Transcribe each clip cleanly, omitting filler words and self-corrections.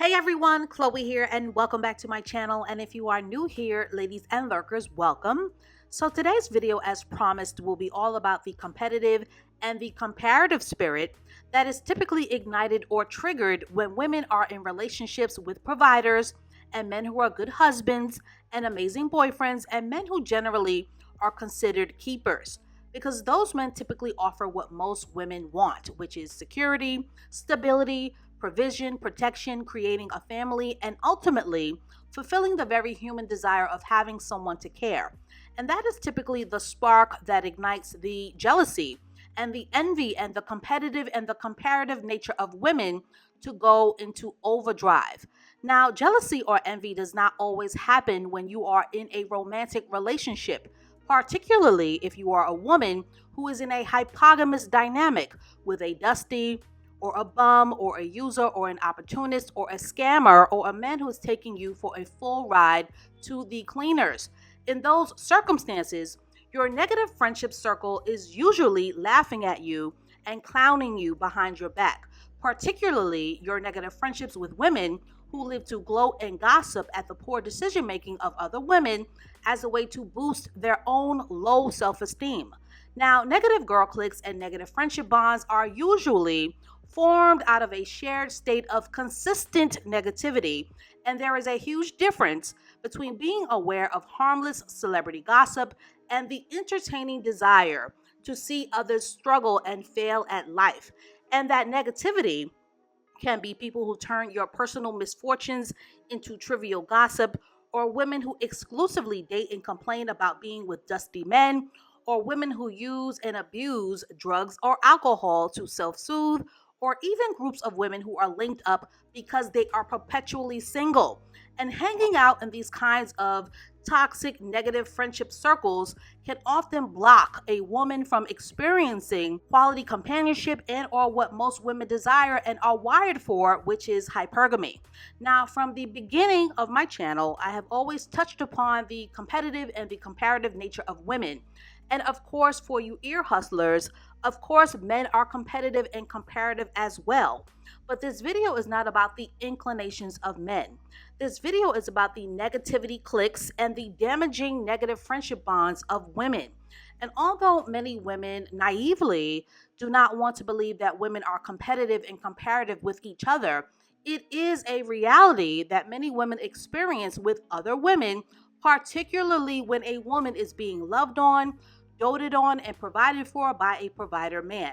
Hey everyone, Chloe here, and welcome back to my channel. And if you are new here, ladies and lurkers, welcome. So today's video, as promised, will be all about the competitive and the comparative spirit that is typically ignited or triggered when women are in relationships with providers and men who are good husbands and amazing boyfriends and men who generally are considered keepers. Because those men typically offer what most women want, which is security, stability, provision, protection, creating a family, and ultimately fulfilling the very human desire of having someone to care. And that is typically the spark that ignites the jealousy and the envy and the competitive and the comparative nature of women to go into overdrive. Now, jealousy or envy does not always happen when you are in a romantic relationship, particularly if you are a woman who is in a hypogamous dynamic with a dusty, or a bum, or a user, or an opportunist, or a scammer, or a man who is taking you for a full ride to the cleaners. In those circumstances, your negative friendship circle is usually laughing at you and clowning you behind your back, particularly your negative friendships with women who live to gloat and gossip at the poor decision making of other women as a way to boost their own low self esteem. Now, negative girl cliques and negative friendship bonds are usually formed out of a shared state of consistent negativity, and there is a huge difference between being aware of harmless celebrity gossip and the entertaining desire to see others struggle and fail at life. And that negativity can be people who turn your personal misfortunes into trivial gossip, or women who exclusively date and complain about being with dusty men, or women who use and abuse drugs or alcohol to self soothe, or even groups of women who are linked up because they are perpetually single. And hanging out in these kinds of toxic negative friendship circles can often block a woman from experiencing quality companionship and or what most women desire and are wired for, which is hypergamy. Now, from the beginning of my channel, I have always touched upon the competitive and the comparative nature of women. And of course, for you ear hustlers, of course, men are competitive and comparative as well. But this video is not about the inclinations of men. This video is about the negativity clicks and the damaging negative friendship bonds of women. And although many women naively do not want to believe that women are competitive and comparative with each other, it is a reality that many women experience with other women, particularly when a woman is being loved on, doted on, and provided for by a provider man.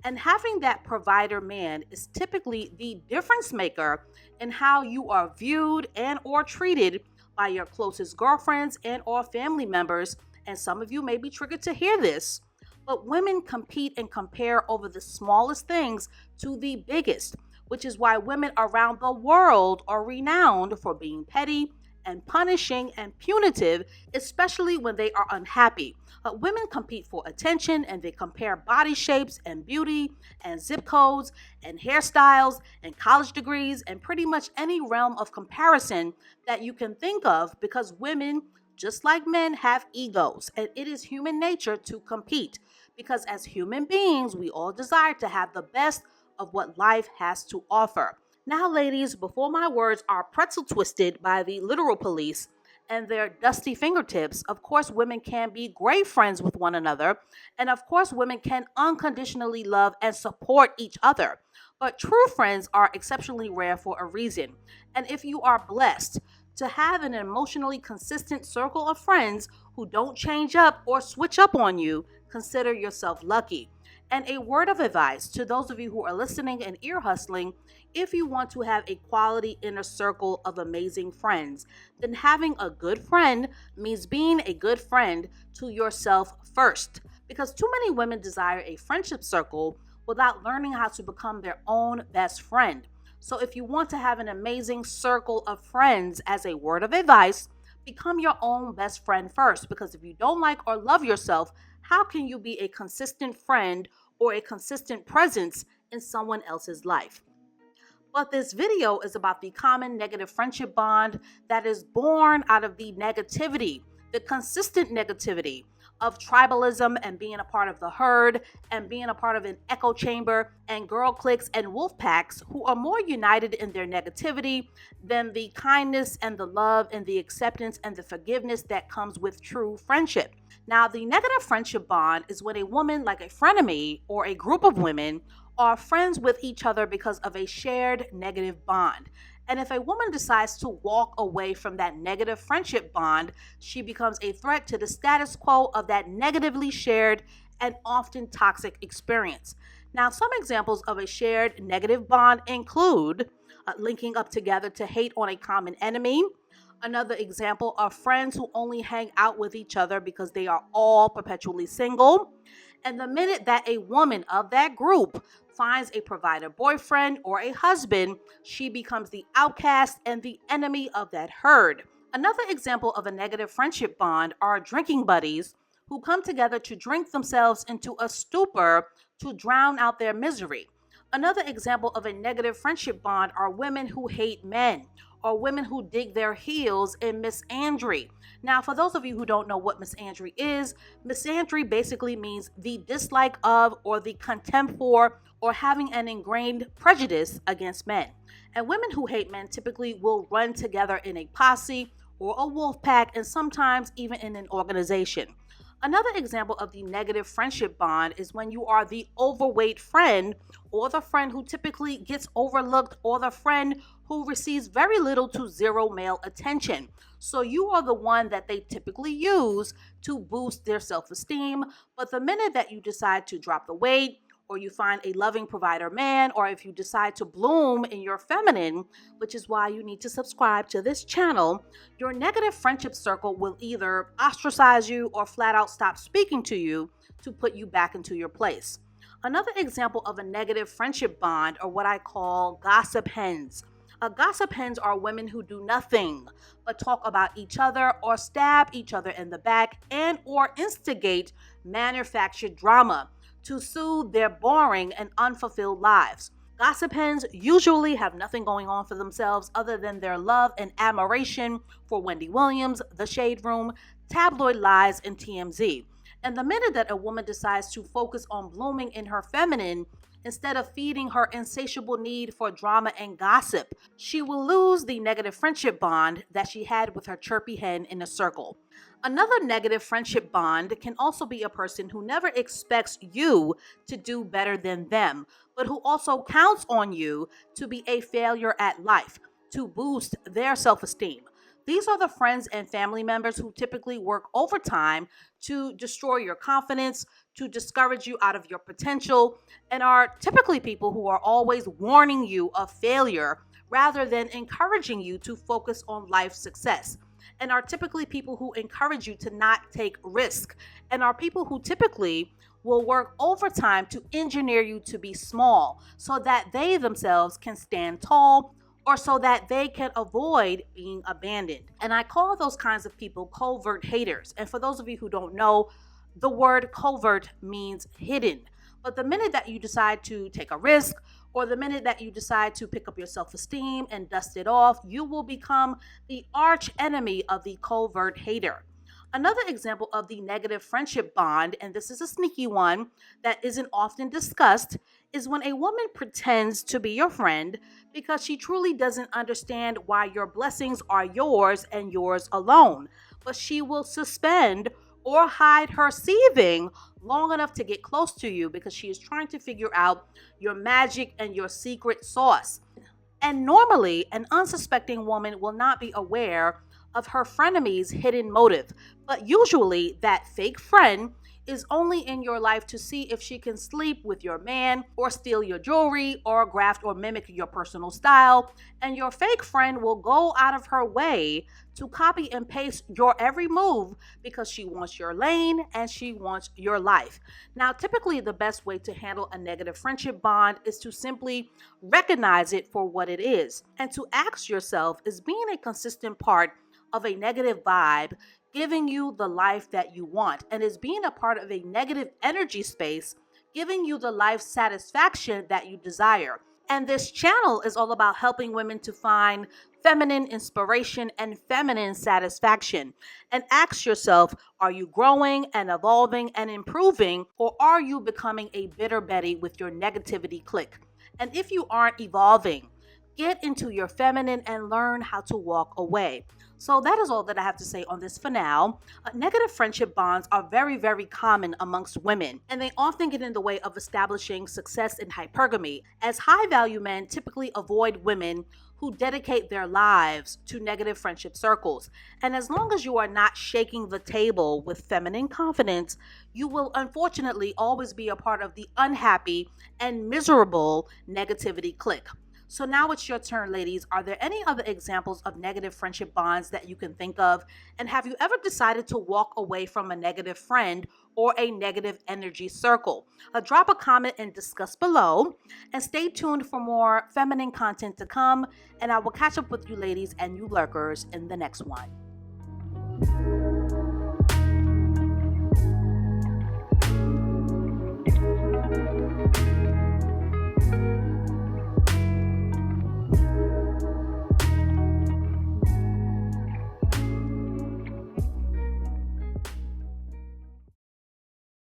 And having that provider man is typically the difference maker in how you are viewed and or treated by your closest girlfriends and or family members. And some of you may be triggered to hear this, but women compete and compare over the smallest things to the biggest, which is why women around the world are renowned for being petty and punishing and punitive, especially when they are unhappy. Women compete for attention, and they compare body shapes and beauty and zip codes and hairstyles and college degrees and pretty much any realm of comparison that you can think of, because women, just like men, have egos, and it is human nature to compete, because as human beings we all desire to have the best of what life has to offer. Now, ladies, before my words are pretzel twisted by the literal police and their dusty fingertips, of course, women can be great friends with one another. And of course, women can unconditionally love and support each other. But true friends are exceptionally rare for a reason. And if you are blessed to have an emotionally consistent circle of friends who don't change up or switch up on you, consider yourself lucky. And a word of advice to those of you who are listening and ear hustling: if you want to have a quality inner circle of amazing friends, then having a good friend means being a good friend to yourself first. Because too many women desire a friendship circle without learning how to become their own best friend. So if you want to have an amazing circle of friends, as a word of advice, become your own best friend first. Because if you don't like or love yourself, how can you be a consistent friend or a consistent presence in someone else's life? But this video is about the common negative friendship bond that is born out of the negativity, the consistent negativity of tribalism and being a part of the herd and being a part of an echo chamber and girl cliques and wolf packs who are more united in their negativity than the kindness and the love and the acceptance and the forgiveness that comes with true friendship. Now, the negative friendship bond is when a woman, like a frenemy or a group of women, are friends with each other because of a shared negative bond. And if a woman decides to walk away from that negative friendship bond, she becomes a threat to the status quo of that negatively shared and often toxic experience. Now, some examples of a shared negative bond include linking up together to hate on a common enemy. Another example are friends who only hang out with each other because they are all perpetually single. And the minute that a woman of that group finds a provider boyfriend or a husband, she becomes the outcast and the enemy of that herd. Another example of a negative friendship bond are drinking buddies who come together to drink themselves into a stupor to drown out their misery. Another example of a negative friendship bond are women who hate men or women who dig their heels in misandry. Now, for those of you who don't know what misandry is, misandry basically means the dislike of or the contempt for or having an ingrained prejudice against men. And women who hate men typically will run together in a posse or a wolf pack and sometimes even in an organization. Another example of the negative friendship bond is when you are the overweight friend or the friend who typically gets overlooked or the friend who receives very little to zero male attention. So you are the one that they typically use to boost their self-esteem. But the minute that you decide to drop the weight, or you find a loving provider man, or if you decide to bloom in your feminine, which is why you need to subscribe to this channel, your negative friendship circle will either ostracize you or flat out stop speaking to you to put you back into your place. Another example of a negative friendship bond are what I call gossip hens. Gossip hens are women who do nothing but talk about each other or stab each other in the back and or instigate manufactured drama to soothe their boring and unfulfilled lives. Gossip hens usually have nothing going on for themselves other than their love and admiration for Wendy Williams, The Shade Room, Tabloid Lies, and TMZ. And the minute that a woman decides to focus on blooming in her feminine, instead of feeding her insatiable need for drama and gossip, she will lose the negative friendship bond that she had with her chirpy hen in a circle. Another negative friendship bond can also be a person who never expects you to do better than them, but who also counts on you to be a failure at life to boost their self-esteem. These are the friends and family members who typically work overtime to destroy your confidence, to discourage you out of your potential, and are typically people who are always warning you of failure rather than encouraging you to focus on life success, and are typically people who encourage you to not take risk, and are people who typically will work overtime to engineer you to be small so that they themselves can stand tall or so that they can avoid being abandoned. And I call those kinds of people covert haters. And for those of you who don't know, the word covert means hidden. But the minute that you decide to take a risk, or the minute that you decide to pick up your self-esteem and dust it off, you will become the arch enemy of the covert hater. Another example of the negative friendship bond, and this is a sneaky one that isn't often discussed, is when a woman pretends to be your friend because she truly doesn't understand why your blessings are yours and yours alone. But she will suspend or hide her seething long enough to get close to you because she is trying to figure out your magic and your secret sauce. And normally, an unsuspecting woman will not be aware of her frenemy's hidden motive, but usually that fake friend is only in your life to see if she can sleep with your man or steal your jewelry or graft or mimic your personal style, and your fake friend will go out of her way to copy and paste your every move because she wants your lane and she wants your life. Now, typically the best way to handle a negative friendship bond is to simply recognize it for what it is and to ask yourself, is being a consistent part of a negative vibe giving you the life that you want? And is being a part of a negative energy space giving you the life satisfaction that you desire? And this channel is all about helping women to find feminine inspiration and feminine satisfaction. And ask yourself, are you growing and evolving and improving, or are you becoming a bitter Betty with your negativity clique? And if you aren't evolving, get into your feminine and learn how to walk away. So that is all that I have to say on this for now. Negative friendship bonds are very, very common amongst women, and they often get in the way of establishing success in hypergamy, as high value men typically avoid women who dedicate their lives to negative friendship circles. And as long as you are not shaking the table with feminine confidence, you will unfortunately always be a part of the unhappy and miserable negativity clique. So now it's your turn, ladies. Are there any other examples of negative friendship bonds that you can think of? And have you ever decided to walk away from a negative friend or a negative energy circle? Drop a comment and discuss below. And stay tuned for more feminine content to come. And I will catch up with you, ladies and you lurkers, in the next one.